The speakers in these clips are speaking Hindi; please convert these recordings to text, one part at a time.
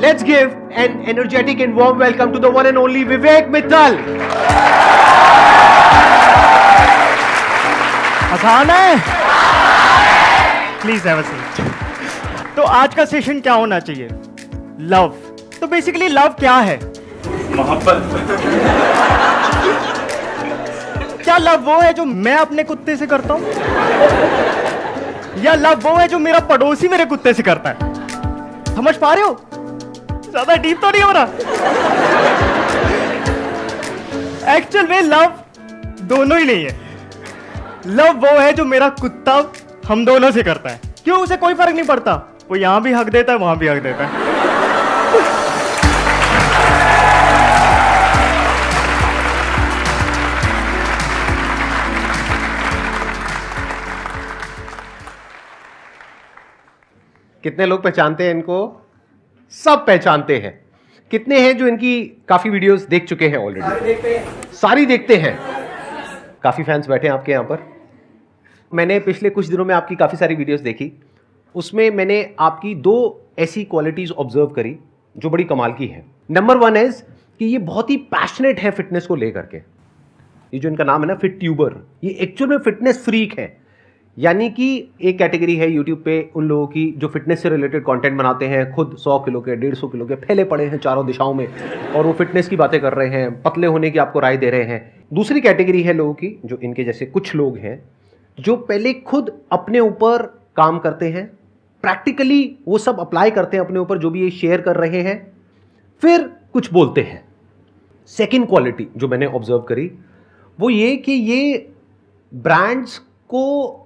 Let's give an energetic and warm welcome to the one and only Vivek Mittal. आसान है? Please have a seat. तो आज का सेशन क्या होना चाहिए? लव। तो बेसिकली लव क्या है? मोहब्बत। क्या लव वो है जो मैं अपने कुत्ते से करता हूं, या लव वो है जो मेरा पड़ोसी मेरे कुत्ते से करता है? समझ पा रहे हो? ज्यादा डीप तो नहीं हो रहा? एक्चुअल में लव दोनों ही नहीं है। लव वो है जो मेरा कुत्ता हम दोनों से करता है। क्यों? उसे कोई फर्क नहीं पड़ता, वो यहां भी हक देता है, वहां भी हक देता है। कितने लोग पहचानते हैं इनको? सब पहचानते हैं। कितने हैं जो इनकी काफी वीडियोस देख चुके हैं ऑलरेडी? सारी देखते हैं। काफी फैंस बैठे हैं आपके यहाँ पर। मैंने पिछले कुछ दिनों में आपकी काफी सारी वीडियोस देखी, उसमें मैंने आपकी दो ऐसी क्वालिटीज ऑब्जर्व करी जो बड़ी कमाल की है। नंबर 1 इज कि ये बहुत ही पैशनेट है फिटनेस को लेकर के। ये जो इनका नाम है ना, फिट ट्यूबर, ये एक्चुअल में फिटनेस फ्रीक है। यानी कि एक कैटेगरी है यूट्यूब पे उन लोगों की जो फिटनेस से रिलेटेड कंटेंट बनाते हैं, खुद 100 किलो के 150 किलो के फैले पड़े हैं चारों दिशाओं में, और वो फिटनेस की बातें कर रहे हैं, पतले होने की आपको राय दे रहे हैं। दूसरी कैटेगरी है लोगों की, जो इनके जैसे कुछ लोग हैं जो पहले खुद अपने ऊपर काम करते हैं, प्रैक्टिकली वो सब अप्लाई करते हैं अपने ऊपर जो भी ये शेयर कर रहे हैं, फिर कुछ बोलते हैं। सेकेंड क्वालिटी जो मैंने ऑब्जर्व करी वो ये कि ये ब्रांड्स को,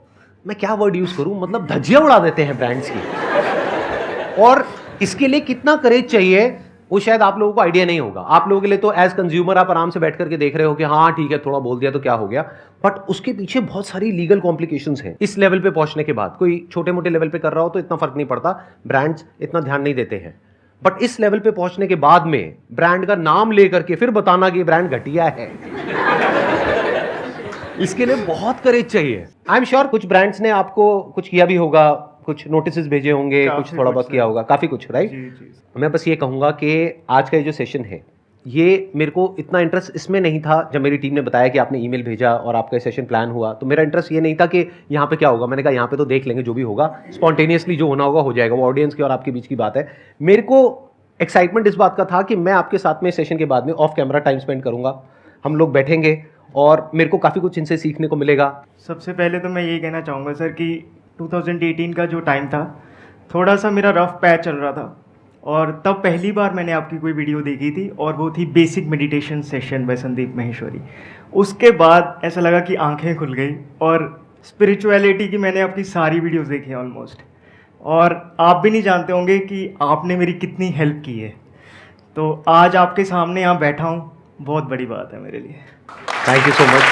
मैं क्या वर्ड यूज करूं, मतलब धज्जियां उड़ा देते हैं ब्रांड्स की। और इसके लिए कितना करेज चाहिए वो शायद आप लोगों को आइडिया नहीं होगा। आप लोगों के लिए तो एज कंज्यूमर आप आराम से बैठ करके देख रहे हो कि हाँ ठीक है, थोड़ा बोल दिया तो क्या हो गया, बट उसके पीछे बहुत सारी लीगल कॉम्प्लिकेशंस हैं। इस लेवल पे पहुंचने के बाद कोई छोटे मोटे लेवल पे कर रहा हो तो इतना फर्क नहीं पड़ता, ब्रांड्स इतना ध्यान नहीं देते हैं, बट इस लेवल पे पहुंचने के बाद में ब्रांड का नाम लेकर के फिर बताना कि ब्रांड घटिया है, इसके लिए बहुत करेज चाहिए। आई एम श्योर कुछ ब्रांड्स ने आपको कुछ किया भी होगा, कुछ नोटिस भेजे होंगे, कुछ थोड़ा बहुत किया होगा, काफी कुछ, राइट? मैं बस ये कहूंगा कि आज का ये जो सेशन है, ये मेरे को इतना इंटरेस्ट इसमें नहीं था। जब मेरी टीम ने बताया कि आपने ईमेल भेजा और आपका सेशन प्लान हुआ, तो मेरा इंटरेस्ट ये नहीं था कि यहाँ पे क्या होगा। मैंने कहा यहाँ पे तो देख लेंगे, जो भी होगा स्पॉन्टेनियसली जो होना होगा हो जाएगा, वो ऑडियंस की और आपके बीच की बात है। मेरे को एक्साइटमेंट इस बात का था कि मैं आपके साथ में सेशन के बाद में ऑफ कैमरा टाइम स्पेंड करूंगा, हम लोग बैठेंगे और मेरे को काफ़ी कुछ इनसे सीखने को मिलेगा। सबसे पहले तो मैं यही कहना चाहूँगा सर कि 2018 का जो टाइम था, थोड़ा सा मेरा रफ पैच चल रहा था, और तब पहली बार मैंने आपकी कोई वीडियो देखी थी, और वो थी basic meditation session by Sandeep Maheshwari. उसके बाद ऐसा लगा कि आंखें खुल गई, और स्पिरिचुअलिटी की मैंने आपकी सारी वीडियोस देखी हैं ऑलमोस्ट, और आप भी नहीं जानते होंगे कि आपने मेरी कितनी हेल्प की है। तो आज आपके सामने यहाँ बैठा हूँ, बहुत बड़ी बात है मेरे लिए। Thank you so much.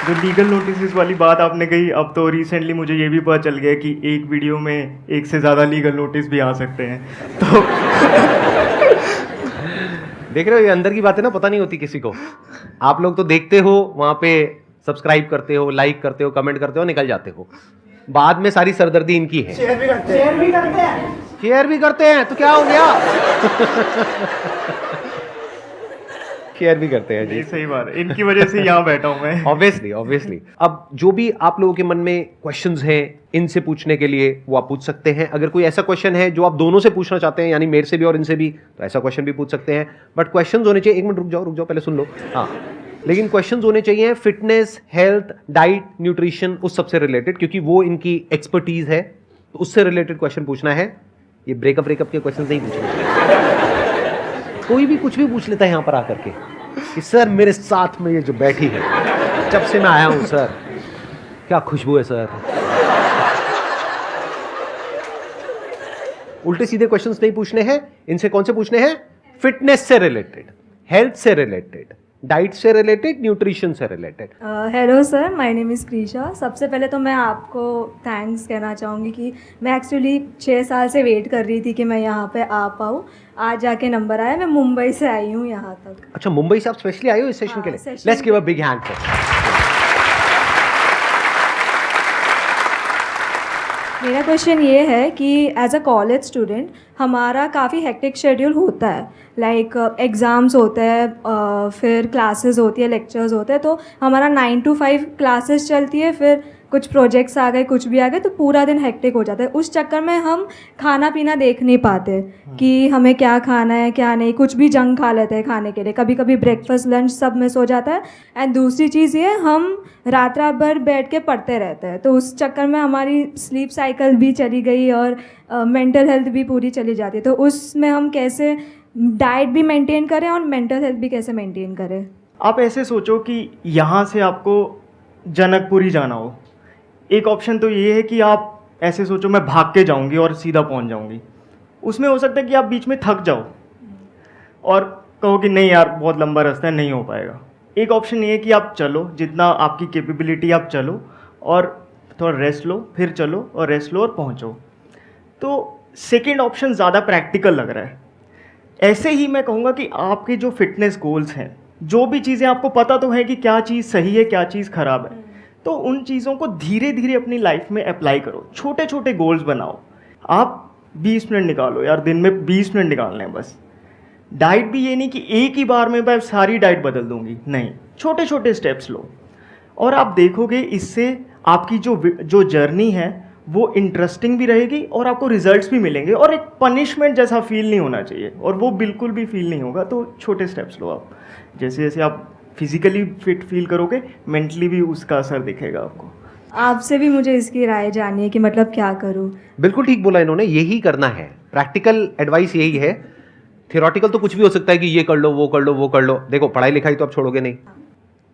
जो लीगल नोटिस वाली बात आपने कही, अब तो रिसेंटली मुझे ये भी पता चल गया कि एक वीडियो में एक से ज़्यादा लीगल नोटिस भी आ सकते हैं। तो देख रहे हो, ये अंदर की बातें ना पता नहीं होती किसी को। आप लोग तो देखते हो, वहाँ पे सब्सक्राइब करते हो, लाइक करते हो, कमेंट करते हो, निकल जाते हो। बाद में सारी सरदर्दी इनकी है। शेयर भी करते हैं तो क्या हो गया? शेयर भी करते हैं जी, सही बात है, इनकी वजह से यहाँ बैठा हूँ मैं। ऑब्वियसली। अब जो भी आप लोगों के मन में क्वेश्चंस हैं इनसे पूछने के लिए, वो आप पूछ सकते हैं। अगर कोई ऐसा क्वेश्चन है जो आप दोनों से पूछना चाहते हैं, यानी मेरे से भी और इनसे भी, तो ऐसा क्वेश्चन भी पूछ सकते हैं। बट क्वेश्चंस होने चाहिए, एक मिनट रुक जाओ, पहले सुन लो। हाँ, लेकिन क्वेश्चंस होने चाहिए फिटनेस, हेल्थ, डाइट, न्यूट्रिशन, उस सबसे रिलेटेड, क्योंकि वो इनकी एक्सपर्टीज है, तो उससे रिलेटेड क्वेश्चन पूछना है। ये ब्रेकअप के क्वेश्चन नहीं पूछना। कोई भी कुछ भी पूछ लेता है यहाँ पर आकर के कि सर मेरे साथ में ये जो बैठी है, जब से मैं आया हूं सर, क्या खुशबू है सर। उल्टे सीधे क्वेश्चंस नहीं पूछने हैं। इनसे कौन से पूछने हैं? फिटनेस से रिलेटेड, हेल्थ से रिलेटेड, डाइट से रिलेटेड, न्यूट्रिशन से related. Hello sir, my name is Krisha. सबसे पहले तो मैं आपको थैंक्स कहना चाहूँगी कि मैं एक्चुअली 6 साल से वेट कर रही थी कि मैं यहाँ पे आ पाऊँ। आज जाके नंबर आया। मैं मुंबई से आई हूँ यहाँ तक। अच्छा, मुंबई से आप स्पेशली आई हो इस सेशन के लिए? Let's give a big hand for. मेरा क्वेश्चन ये है कि एज अ कॉलेज स्टूडेंट हमारा काफ़ी हेक्टिक शेड्यूल होता है, लाइक एग्ज़ाम्स होते हैं, फिर क्लासेस होती है, लेक्चर्स होते हैं, तो हमारा 9 to 5 क्लासेस चलती है, फिर कुछ प्रोजेक्ट्स आ गए, कुछ भी आ गए, तो पूरा दिन हेक्टिक हो जाता है। उस चक्कर में हम खाना पीना देख नहीं पाते कि हमें क्या खाना है क्या नहीं, कुछ भी जंक खा लेते हैं खाने के लिए, कभी कभी ब्रेकफास्ट लंच सब मिस हो जाता है। एंड दूसरी चीज़ ये, हम रात भर बैठ के पढ़ते रहते हैं, तो उस चक्कर में हमारी स्लीप साइकिल भी चली गई और मेंटल हेल्थ भी पूरी चली जाती है। तो उसमें हम कैसे डाइट भी मेंटेन करें और मेंटल हेल्थ भी कैसे मेंटेन करें? आप ऐसे सोचो कि यहाँ से आपको जनकपुरी जाना हो, एक ऑप्शन तो ये है कि आप ऐसे सोचो मैं भाग के जाऊंगी और सीधा पहुंच जाऊंगी। उसमें हो सकता है कि आप बीच में थक जाओ और कहो कि नहीं यार बहुत लंबा रास्ता है, नहीं हो पाएगा। एक ऑप्शन ये है कि आप चलो, जितना आपकी कैपेबिलिटी आप चलो और थोड़ा रेस्ट लो, फिर चलो और रेस्ट लो और पहुंचो। तो सेकेंड ऑप्शन ज़्यादा प्रैक्टिकल लग रहा है। ऐसे ही मैं कहूँगा कि आपके जो फिटनेस गोल्स हैं, जो भी चीज़ें आपको पता तो है कि क्या चीज़ सही है क्या चीज़ ख़राब है, तो उन चीज़ों को धीरे धीरे अपनी लाइफ में अप्लाई करो। छोटे छोटे गोल्स बनाओ। आप 20 मिनट निकालो यार, दिन में 20 मिनट निकालने हैं बस। डाइट भी ये नहीं कि एक ही बार में मैं सारी डाइट बदल दूंगी, नहीं, छोटे छोटे स्टेप्स लो और आप देखोगे इससे आपकी जो जर्नी है वो इंटरेस्टिंग भी रहेगी और आपको रिजल्ट्स भी मिलेंगे और एक पनिशमेंट जैसा फील नहीं होना चाहिए, और वो बिल्कुल भी फील नहीं होगा। तो छोटे स्टेप्स लो आप। जैसे जैसे आप फिजिकली फिट फील करोगे, मेंटली भी उसका असर दिखेगा आपको। आपसे भी मुझे इसकी राय जाननी है कि मतलब क्या करूँ। बिल्कुल ठीक बोला इन्होंने, यही करना है। प्रैक्टिकल एडवाइस यही है। थियोरटिकल तो कुछ भी हो सकता है कि ये कर लो वो कर लो वो कर लो। देखो पढ़ाई लिखाई तो आप छोड़ोगे नहीं,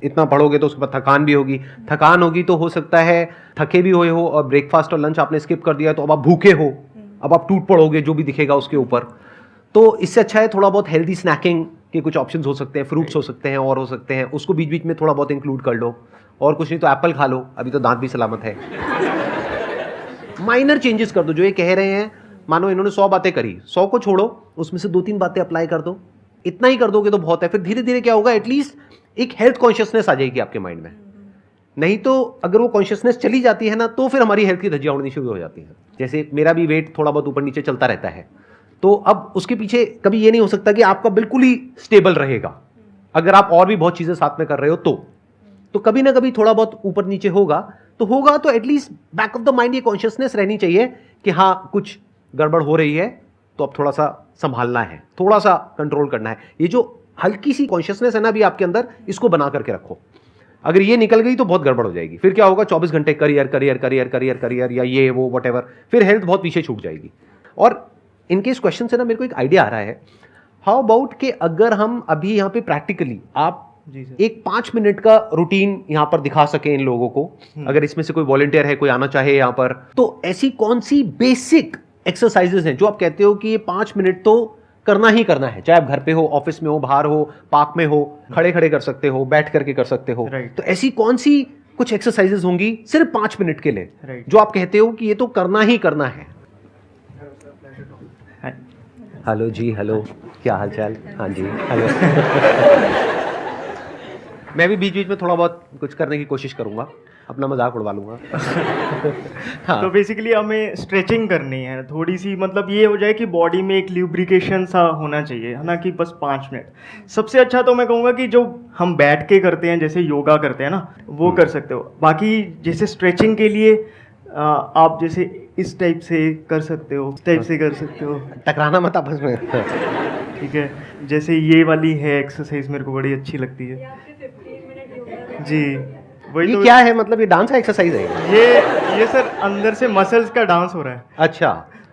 इतना पढ़ोगे तो उसके बाद थकान भी होगी। थकान होगी तो हो सकता है थके भी हुए हो और ब्रेकफास्ट और लंच आपने स्किप कर दिया तो अब आप भूखे हो, अब आप टूट पड़ोगे जो भी दिखेगा उसके ऊपर। तो इससे अच्छा है थोड़ा बहुत हेल्दी स्नैकिंग के कुछ ऑप्शंस हो सकते हैं, फ्रूट्स हो सकते हैं और हो सकते हैं, उसको बीच बीच में थोड़ा बहुत इंक्लूड कर लो। और कुछ नहीं तो एप्पल खा लो, अभी तो दांत भी सलामत है। माइनर चेंजेस कर दो। जो ये कह रहे हैं, मानो इन्होंने 100 बातें करी, 100 को छोड़ो, उसमें से 2-3 बातें अप्लाई कर दो। इतना ही कर दोगे तो बहुत है। फिर धीरे धीरे क्या होगा, एटलीस्ट एक हेल्थ कॉन्शियसनेस आ जाएगी आपके माइंड में। नहीं तो अगर वो कॉन्शियसनेस चली जाती है ना, तो फिर हमारी हेल्थ की धज्जियां उड़नी शुरू हो जाती है। जैसे मेरा भी वेट थोड़ा बहुत ऊपर नीचे चलता रहता है, तो अब उसके पीछे कभी ये नहीं हो सकता कि आपका बिल्कुल ही स्टेबल रहेगा। अगर आप और भी बहुत चीजें साथ में कर रहे हो तो कभी ना कभी थोड़ा बहुत ऊपर नीचे होगा। तो at least back of the mind ये कॉन्शियसनेस रहनी चाहिए कि हाँ कुछ गड़बड़ हो रही है, तो अब थोड़ा सा संभालना है, थोड़ा सा कंट्रोल करना है। ये जो हल्की सी कॉन्शियसनेस है ना अभी आपके अंदर, इसको बना करके रखो। अगर ये निकल गई तो बहुत गड़बड़ हो जाएगी। फिर क्या होगा, 24 घंटे career career career career career या ये वो व्हाटएवर, फिर हेल्थ बहुत पीछे छूट जाएगी। और इनके इस क्वेश्चन से ना मेरे को एक आइडिया आ रहा है। हाउ अबाउट कि अगर हम अभी यहाँ पे प्रैक्टिकली आप एक 5 मिनट का रूटीन यहाँ पर दिखा सके इन लोगों को, अगर इसमें से कोई वॉलंटियर है, कोई आना चाहे यहाँ पर, तो ऐसी कौन सी बेसिक एक्सरसाइजेज हैं जो आप कहते हो कि ये 5 मिनट तो करना ही करना है, चाहे आप घर पे हो, ऑफिस में हो, बाहर हो, पार्क में हो, खड़े खड़े कर सकते हो, बैठ करके कर सकते हो। तो ऐसी कौन सी कुछ एक्सरसाइजेज होंगी सिर्फ 5 मिनट के लिए जो आप कहते हो कि ये तो करना ही करना है? हेलो जी, हेलो, क्या हाल चाल? हाँ जी, हेलो। मैं भी बीच बीच में थोड़ा बहुत कुछ करने की कोशिश करूंगा, अपना मजाक उड़वा लूंगा। हाँ। तो बेसिकली हमें स्ट्रेचिंग करनी है थोड़ी सी, मतलब ये हो जाए कि बॉडी में एक ल्यूब्रिकेशन सा होना चाहिए, है ना, कि बस 5 मिनट। सबसे अच्छा तो मैं कहूँगा कि जो हम बैठ के करते हैं, जैसे योगा करते हैं ना, वो कर सकते हो। बाकी जैसे स्ट्रेचिंग के लिए आप जैसे इस टाइप से कर सकते हो, इस टाइप से कर सकते हो, टकराना मत आपस में। ठीक है। जैसे ये वाली है एक्सरसाइज, मेरे को बड़ी अच्छी लगती है जी। वही ये तो क्या है, मतलब ये डांस है, एक्सरसाइज है? ये सर अंदर से मसल्स का डांस हो रहा है। अच्छा,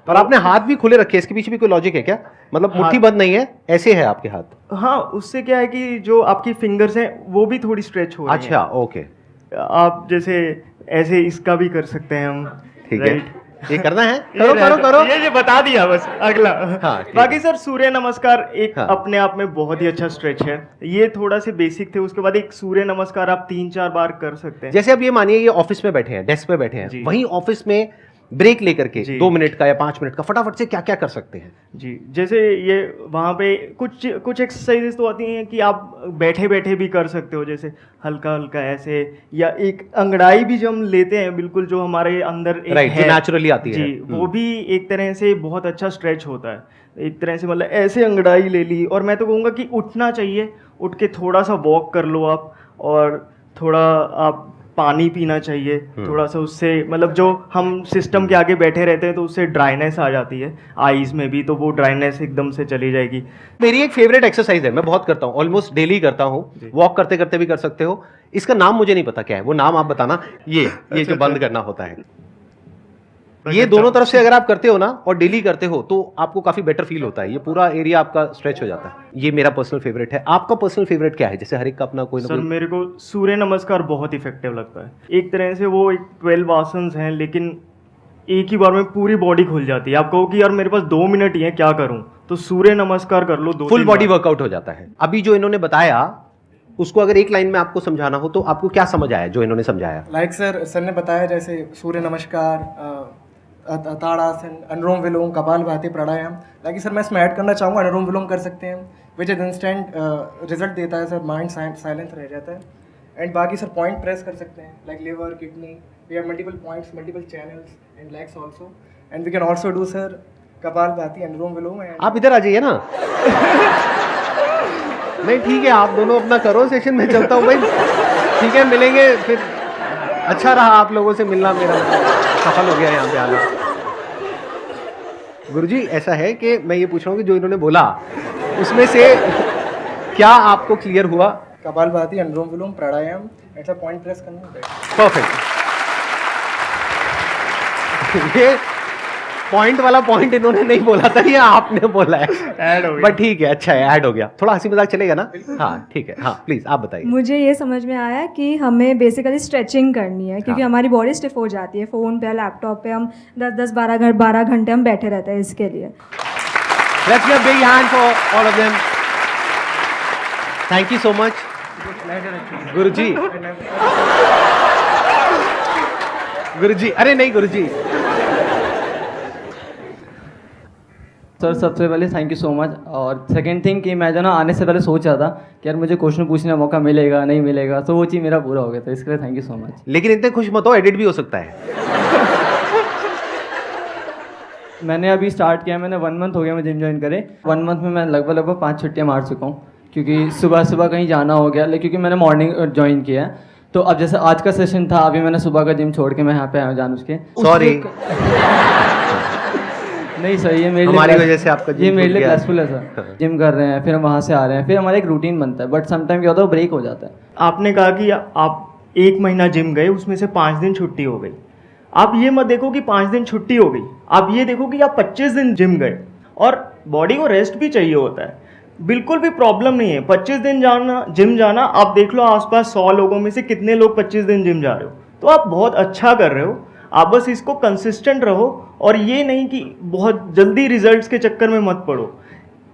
और आपने हाथ भी खुले रखे, इसके पीछे भी कोई लॉजिक है क्या? मतलब मुट्ठी बंद नहीं है, ऐसे है आपके हाथ? हाँ, उससे क्या है कि जो आपकी फिंगर्स हैं वो भी थोड़ी स्ट्रेच हो रही हैं। अच्छा, ओके। आप जैसे ऐसे इसका भी कर सकते हैं हम। ठीक है, ये करना है, ये करो करो करो। ये बता दिया बस। अगला हाँ, बाकी सर सूर्य नमस्कार एक हाँ। अपने आप में बहुत ही अच्छा स्ट्रेच है। ये थोड़ा से बेसिक थे, उसके बाद एक सूर्य नमस्कार आप 3-4 बार कर सकते हैं। जैसे अब ये मानिए ये ऑफिस में बैठे हैं, डेस्क पे बैठे हैं, जी। वहीं ऑफिस में ब्रेक लेकर के जी। 2 मिनट का या 5 मिनट का फटाफट से क्या क्या कर सकते हैं? जी, जैसे ये वहाँ पे कुछ कुछ एक्सरसाइजेस तो आती हैं कि आप बैठे बैठे भी कर सकते हो, जैसे हल्का हल्का ऐसे, या एक अंगड़ाई भी जो हम लेते हैं बिल्कुल, जो हमारे अंदर एक राइट, जो है नेचुरली आती है। जी, वो भी एक तरह से बहुत अच्छा स्ट्रेच होता है। एक तरह से मतलब ऐसे अंगड़ाई ले ली, और मैं तो कहूँगा कि उठना चाहिए, उठ के थोड़ा सा वॉक कर लो आप, और थोड़ा आप पानी पीना चाहिए थोड़ा सा, उससे मतलब जो हम सिस्टम के आगे बैठे रहते हैं तो उससे ड्राइनेस आ जाती है आईज में भी, तो वो ड्राइनेस एकदम से चली जाएगी। मेरी एक फेवरेट एक्सरसाइज है, मैं बहुत करता हूँ, ऑलमोस्ट डेली करता हूँ, वॉक करते करते भी कर सकते हो। इसका नाम मुझे नहीं पता क्या है, वो नाम आप बताना। ये जो बंद करना होता है, ये दोनों तरफ से अगर आप करते हो ना और डेली करते हो तो आपको काफी बेटर फील होता है, ये पूरा एरिया आपका स्ट्रेच हो जाता है। ये मेरा पर्सनल फेवरेट है। आपका पर्सनल फेवरेट क्या है? जैसे हर एक का अपना कोई ना सर कोई। मेरे को सूर्य नमस्कार बहुत इफेक्टिव लगता है। एक तरह से वो एक 12 आसन्स हैं, लेकिन एक ही बार में पूरी बॉडी खुल जाती है। आप कहो कि यार मेरे पास 2 मिनट ही है, क्या करूं, तो सूर्य नमस्कार कर लो, 2-3 फुल बॉडी बार। वर्कआउट हो जाता है। अभी जो इन्होंने बताया उसको अगर एक लाइन में आपको समझाना हो तो आपको क्या समझ आया जो इन्होंने समझाया? लाइक सर ने बताया जैसे सूर्य नमस्कार, ताड़ासन, अनुलोम विलोम, कपालभाति, प्राणायाम। लाइक सर मैं इसमें ऐड करना चाहूँगा अनुलोम विलोम कर सकते हैं, विच इज इंस्टेंट रिजल्ट देता है सर, माइंड साइलेंस रह जाता है। एंड बाकी सर पॉइंट प्रेस कर सकते हैं, like liver, kidney, we have multiple points, multiple channels and legs also. And we can also do sir kapalbhati, anulom vilom. And आप इधर आ जाइए ना। नहीं ठीक है, आप दोनों अपना करो सेशन, में चलता हूँ भाई। ठीक है, मिलेंगे फिर। अच्छा रहा आप लोगों से मिलना, मेरा सफल हो गया यहाँ पे आना। गुरुजी ऐसा है कि मैं ये पूछ रहा हूँ कि जो इन्होंने बोला उसमें से क्या आपको क्लियर हुआ? कपालभाति, अनुलोम विलोम, प्राणायाम, ऐसा पॉइंट प्रेस करना है। परफेक्ट। ये पॉइंट वाला पॉइंट इन्होंने नहीं बोला था, ये आपने बोला है। ऐड हो गया। बट ठीक है, अच्छा है, ऐड हो गया। थोड़ा हंसी मजाक चलेगा ना? हाँ ठीक है, हाँ प्लीज आप बताइए। मुझे ये समझ में आया कि हमें बेसिकली स्ट्रेचिंग करनी है, क्योंकि हाँ। हमारी बॉडी स्टिफ हो जाती है। फ़ोन पे, लैपटॉप पे हम 10-12 घंटे हम बैठे रहते हैं इसके लिए। Let's give a big hand for all of them. Thank you so much. गुरुजी। गुरुजी, अरे नहीं गुरुजी। सर सबसे पहले थैंक यू सो मच। और सेकंड थिंग कि मैं जो ना आने से पहले सोच रहा था कि यार मुझे क्वेश्चन पूछने का मौका मिलेगा नहीं मिलेगा, तो वो चीज़ मेरा पूरा हो गया, तो इसके लिए थैंक यू सो मच। लेकिन इतने खुश मत हो, एडिट भी हो सकता है। मैंने अभी स्टार्ट किया, मैंने 1 मंथ हो गया मैं जिम ज्वाइन करे। 1 मंथ में मैं लगभग 5 छुट्टियाँ मार चुका हूँ, क्योंकि सुबह सुबह कहीं जाना हो गया, क्योंकि मैंने मॉर्निंग ज्वाइन किया है। तो अब जैसे आज का सेशन था, अभी मैंने सुबह का जिम छोड़ के मैं यहाँ पे आया हूँ जान उसके। सॉरी, नहीं सर, ये मेरे हमारी लिए वजह से आपका ये जिम मेरे छूट लिए गया। ब्लेसफुल है सर। जिम कर रहे हैं, फिर हम वहाँ से आ रहे हैं, फिर हमारा एक रूटीन बनता है, बट समटाइम क्या होता है, ब्रेक हो जाता है। आपने कहा कि आप 1 महीना जिम गए, उसमें से 5 दिन छुट्टी हो गई। आप ये मत देखो कि 5 दिन छुट्टी हो गई, आप ये देखो कि आप 25 दिन जिम गए, और बॉडी को रेस्ट भी चाहिए होता है। बिल्कुल भी प्रॉब्लम नहीं है 25 दिन जाना, जिम जाना। आप देख लो आसपास 100 लोगों में से कितने लोग 25 दिन जिम जा रहे हो, तो आप बहुत अच्छा कर रहे हो। आप बस इसको कंसिस्टेंट रहो, और ये नहीं कि बहुत जल्दी रिजल्ट्स के चक्कर में मत पड़ो।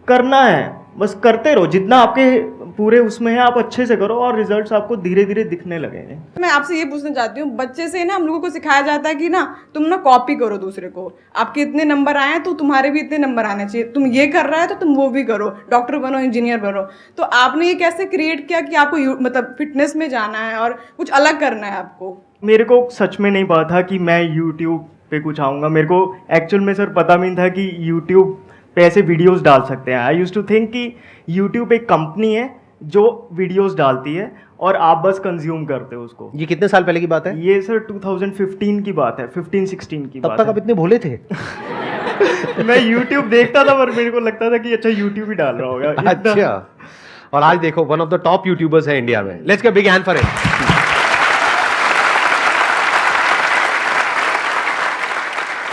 करना है, बस करते रहो, जितना आपके पूरे उसमें है आप अच्छे से करो, और रिजल्ट्स आपको धीरे धीरे दिखने लगेंगे। मैं आपसे ये पूछना चाहती हूँ, बच्चे से ना हम लोगों को सिखाया जाता है कि ना तुम ना कॉपी करो दूसरे को, आपके इतने नंबर आए हैं तो तुम्हारे भी इतने नंबर आने चाहिए, तुम ये कर रहा है तो तुम वो भी करो, डॉक्टर बनो, इंजीनियर बनो। तो आपने ये कैसे क्रिएट किया कि आपको मतलब फिटनेस में जाना है और कुछ अलग करना है आपको? मेरे को सच में नहीं पता था कि मैं यूट्यूब पे कुछ आऊँगा। मेरे को एक्चुअल में सर पता भी नहीं था कि यूट्यूब पे ऐसे वीडियोस डाल सकते हैं। आई यूज्ड टू थिंक कि यूट्यूब एक कंपनी है जो वीडियोस डालती है और आप बस कंज्यूम करते हो उसको। ये कितने साल पहले की बात है? ये सर 2015 की बात है, 15-16 की तब बात तक आप इतने भोले थे? है। मैं यूट्यूब देखता था, पर मेरे को लगता था कि अच्छा यूट्यूब ही डाल रहा होगा। अच्छा, और आज देखो one of the top YouTubers है इंडिया में। Let's give big hand for him.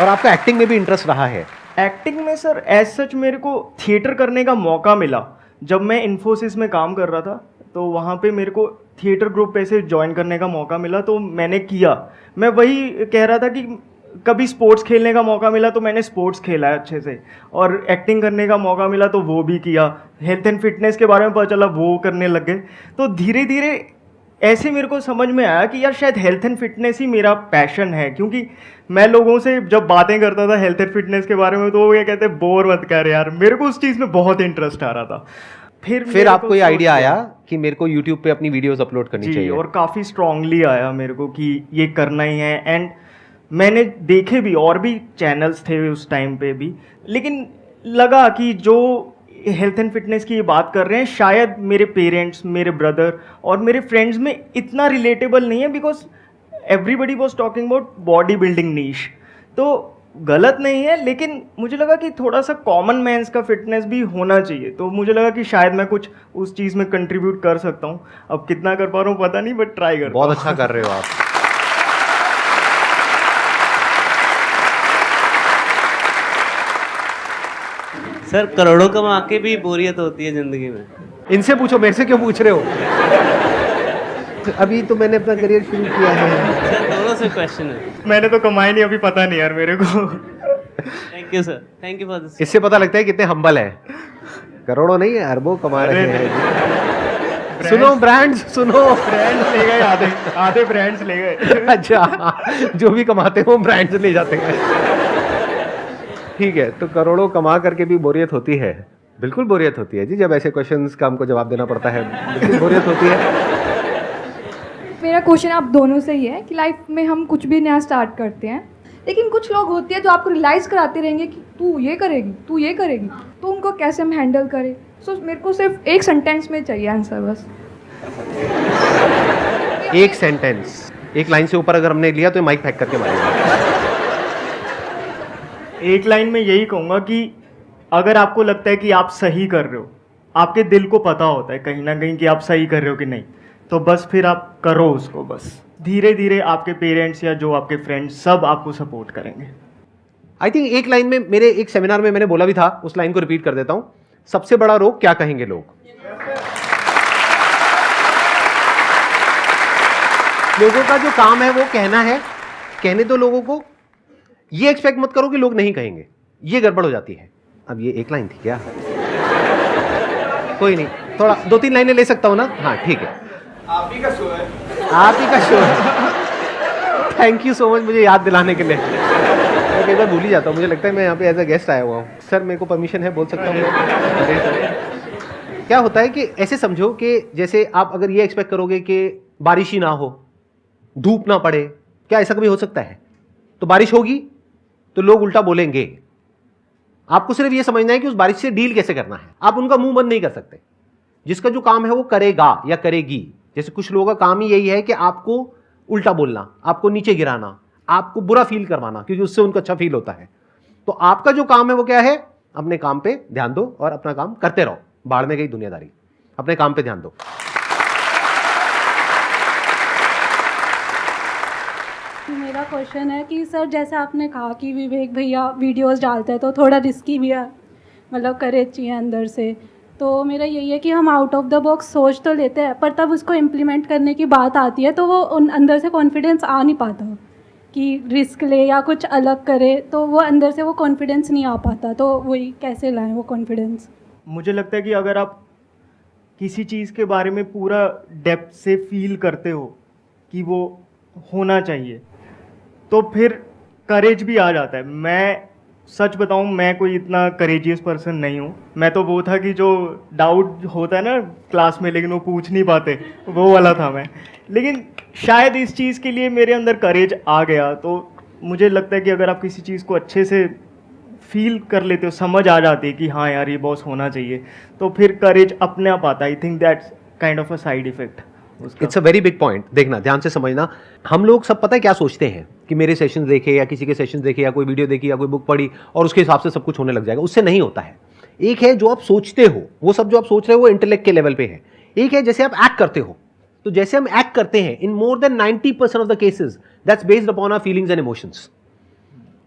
और आपका एक्टिंग में भी इंटरेस्ट रहा है? एक्टिंग में सर एज सच मेरे को थिएटर करने का मौका मिला जब मैं इन्फोसिस में काम कर रहा था, तो वहाँ पे मेरे को थिएटर ग्रुप ऐसे ज्वाइन करने का मौका मिला, तो मैंने किया। मैं वही कह रहा था कि कभी स्पोर्ट्स खेलने का मौका मिला तो मैंने स्पोर्ट्स खेला है अच्छे से, और एक्टिंग करने का मौका मिला तो वो भी किया। हेल्थ एंड फिटनेस के बारे में पता चला, वो करने लग गए। तो धीरे धीरे ऐसे मेरे को समझ में आया कि यार शायद हेल्थ एंड फिटनेस ही मेरा पैशन है, क्योंकि मैं लोगों से जब बातें करता था हेल्थ एंड फिटनेस के बारे में तो वो ये कहते बोर मत कर यार, मेरे को उस चीज़ में बहुत इंटरेस्ट आ रहा था। फिर आपको ये आइडिया आया कि मेरे को YouTube पे अपनी वीडियोस अपलोड करनी चाहिए, और काफ़ी स्ट्रांगली आया मेरे को कि ये करना ही है। एंड मैंने देखे भी और भी चैनल्स थे उस टाइम पे भी, लेकिन लगा कि जो हेल्थ एंड फिटनेस की ये बात कर रहे हैं शायद मेरे पेरेंट्स, मेरे ब्रदर और मेरे फ्रेंड्स में इतना रिलेटेबल नहीं है, because everybody was talking about body building niche. तो गलत नहीं है, लेकिन मुझे लगा कि थोड़ा सा कॉमन मैंस का फिटनेस भी होना चाहिए। तो मुझे लगा कि शायद मैं कुछ उस चीज़ में कंट्रीब्यूट कर सकता हूँ। अब कितना कर पा रहा हूँ पता नहीं, बट ट्राई कर। बहुत अच्छा कर रहे हो आप। सर करोड़ों कमा के भी बोरियत होती है जिंदगी में। इनसे पूछो, मेरे से क्यों पूछ रहे हो? अभी तो मैंने अपना करियर शुरू किया है। सर दोनों से क्वेश्चन है। मैंने तो कमाई नहीं, अभी पता नहीं यार मेरे को। Thank you sir, thank you for this. इससे पता लगता है कितने हम्बल है। करोड़ों नहीं, अरबों कमा रहे हैं। सुनो ब्रांड्स, सुनो। ब्रांड्स ले गए, आधे आधे ब्रांड्स ले गए। अच्छा, जो भी कमाते हैं वो ब्रांड्स ले जाते हैं। ठीक है, तो करोड़ों कमा करके भी बोरियत होती है। बिल्कुल बोरियत होती है जी, जब ऐसे क्वेश्चंस का हमको जवाब देना पड़ता है, बिल्कुल बोरियत होती है। मेरा क्वेश्चन आप दोनों से ही है कि लाइफ में हम कुछ भी नया स्टार्ट करते हैं, लेकिन कुछ लोग होते हैं जो आपको रियलाइज़ कराते रहेंगे कि तू ये करेगी, तू ये करेगी, तो उनको कैसे हम हैंडल करें। सो मेरे को सिर्फ एक सेंटेंस में चाहिए आंसर बस। एक सेंटेंस, एक लाइन से ऊपर अगर हमने लिया तो माइक फेंक करके मारेगा। एक लाइन में यही कहूँगा कि अगर आपको लगता है कि आप सही कर रहे हो, आपके दिल को पता होता है कहीं ना कहीं कि आप सही कर रहे हो कि नहीं, तो बस फिर आप करो उसको। बस धीरे धीरे आपके पेरेंट्स या जो आपके फ्रेंड्स सब आपको सपोर्ट करेंगे। आई थिंक एक लाइन में, मेरे एक सेमिनार में मैंने बोला भी था, उस लाइन को रिपीट कर देता हूँ। सबसे बड़ा रोग क्या कहेंगे लोग। लोगों का जो काम है वो कहना है, कहने दो लोगों को। ये एक्सपेक्ट मत करो कि लोग नहीं कहेंगे, ये गड़बड़ हो जाती है। अब ये एक लाइन थी क्या? कोई नहीं, थोड़ा 2-3 लाइनें ले सकता हूं ना? हाँ ठीक है। आप ही का शो है। आप ही का शो है। थैंक यू सो मच मुझे याद दिलाने के लिए। मैं कई बार भूल ही जाता हूँ, मुझे लगता है मैं यहाँ पे एज अ गेस्ट आया हुआ हूँ। सर मेरे को परमिशन है, बोल सकता हूँ? अरे सर, क्या होता है कि ऐसे समझो कि जैसे आप अगर ये एक्सपेक्ट करोगे कि बारिश ही ना हो, धूप ना पड़े, क्या ऐसा कभी हो सकता है? तो बारिश होगी तो लोग उल्टा बोलेंगे। आपको सिर्फ ये समझना है कि उस बारिश से डील कैसे करना है। आप उनका मुंह बंद नहीं कर सकते। जिसका जो काम है वो करेगा या करेगी। जैसे कुछ लोगों का काम ही यही है कि आपको उल्टा बोलना, आपको नीचे गिराना, आपको बुरा फील करवाना, क्योंकि उससे उनको अच्छा फील होता है। तो आपका जो काम है वो क्या है? अपने काम पे ध्यान दो और अपना काम करते रहो। बाढ़ में गई दुनियादारी, अपने काम पे ध्यान दो। मेरा क्वेश्चन है कि सर जैसे आपने कहा कि विवेक भैया वीडियोस डालते हैं तो थोड़ा रिस्की भी है, मतलब करेज चाहिए अंदर से। तो मेरा यही है कि हम आउट ऑफ द बॉक्स सोच तो लेते हैं, पर तब उसको इम्प्लीमेंट करने की बात आती है तो वो अंदर से कॉन्फिडेंस आ नहीं पाता कि रिस्क ले या कुछ अलग करे, तो वो अंदर से वो कॉन्फिडेंस नहीं आ पाता। तो वही कैसे लाएं वो कॉन्फिडेंस। मुझे लगता है कि अगर आप किसी चीज़ के बारे में पूरा डेप्थ से फील करते हो कि वो होना चाहिए, तो फिर करेज भी आ जाता है। मैं सच बताऊं, मैं कोई इतना करेजियस पर्सन नहीं हूं। मैं तो वो था कि जो डाउट होता है ना क्लास में लेकिन वो पूछ नहीं पाते, वो वाला था मैं। लेकिन शायद इस चीज़ के लिए मेरे अंदर करेज आ गया। तो मुझे लगता है कि अगर आप किसी चीज़ को अच्छे से फील कर लेते हो, समझ आ जाती है कि हाँ यार ये बॉस होना चाहिए, तो फिर करेज अपने आप आता है। I think that's kind of a side effect. It's a very big point. देखना, ध्यान से समझना। हम लोग सब पता है क्या सोचते हैं कि मेरे सेशंस देखे या किसी के सेशंस देखे या कोई वीडियो देखी या कोई बुक पढ़ी और उसके हिसाब से सब कुछ होने लग जाएगा। उससे नहीं होता है। एक है जो आप सोचते हो, वो सब जो आप सोच रहे हो वो इंटेलेक्ट के लेवल पे है। एक है जैसे आप एक्ट करते हो। तो जैसे हम एक्ट करते हैं, in more than 90% of the cases that's based upon our feelings and emotions.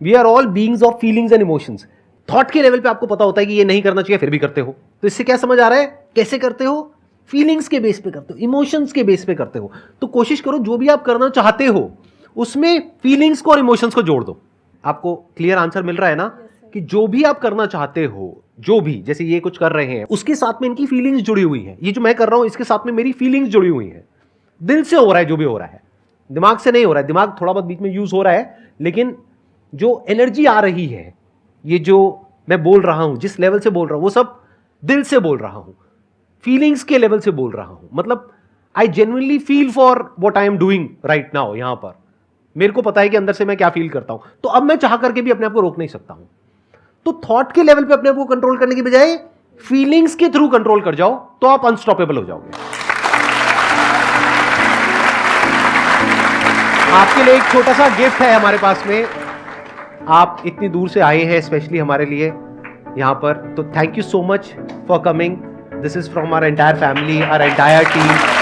We are all beings of feelings and emotions. Thought के लेवल पे आपको पता होता है कि ये नहीं करना चाहिए, फिर भी करते हो। तो इससे क्या समझ आ रहा है? कैसे करते हो? फीलिंग्स के बेस पे करते हो, इमोशंस के बेस पे करते हो। तो कोशिश करो जो भी आप करना चाहते हो उसमें फीलिंग्स को और इमोशंस को जोड़ दो। आपको क्लियर आंसर मिल रहा है ना? कि जो भी आप करना चाहते हो, जो भी, जैसे ये कुछ कर रहे हैं, उसके साथ में इनकी फीलिंग्स जुड़ी हुई हैं। ये जो मैं कर रहा हूं इसके साथ में मेरी फीलिंग्स जुड़ी हुई हैं। दिल से हो रहा है जो भी हो रहा है, दिमाग से नहीं हो रहा है। दिमाग थोड़ा बहुत बीच में यूज हो रहा है, लेकिन जो एनर्जी आ रही है, ये जो मैं बोल रहा हूं, जिस लेवल से बोल रहा हूं, वो सब दिल से बोल रहा हूं, फीलिंग्स के लेवल से बोल रहा हूं। मतलब I genuinely feel for what I am doing right now. यहां पर मेरे को पता है कि अंदर से मैं क्या फील करता हूं, तो अब मैं चाह करके भी अपने आप को रोक नहीं सकता हूं। तो थॉट के लेवल पे अपने आप को कंट्रोल करने की बजाय फीलिंग्स के थ्रू कंट्रोल कर जाओ, तो आप अनस्टॉपेबल हो जाओगे। आपके लिए एक छोटा सा गिफ्ट है हमारे पास में। आप इतनी दूर से आए हैं स्पेशली हमारे लिए यहां पर, तो thank you so much for coming. This is from our entire family, our entire team.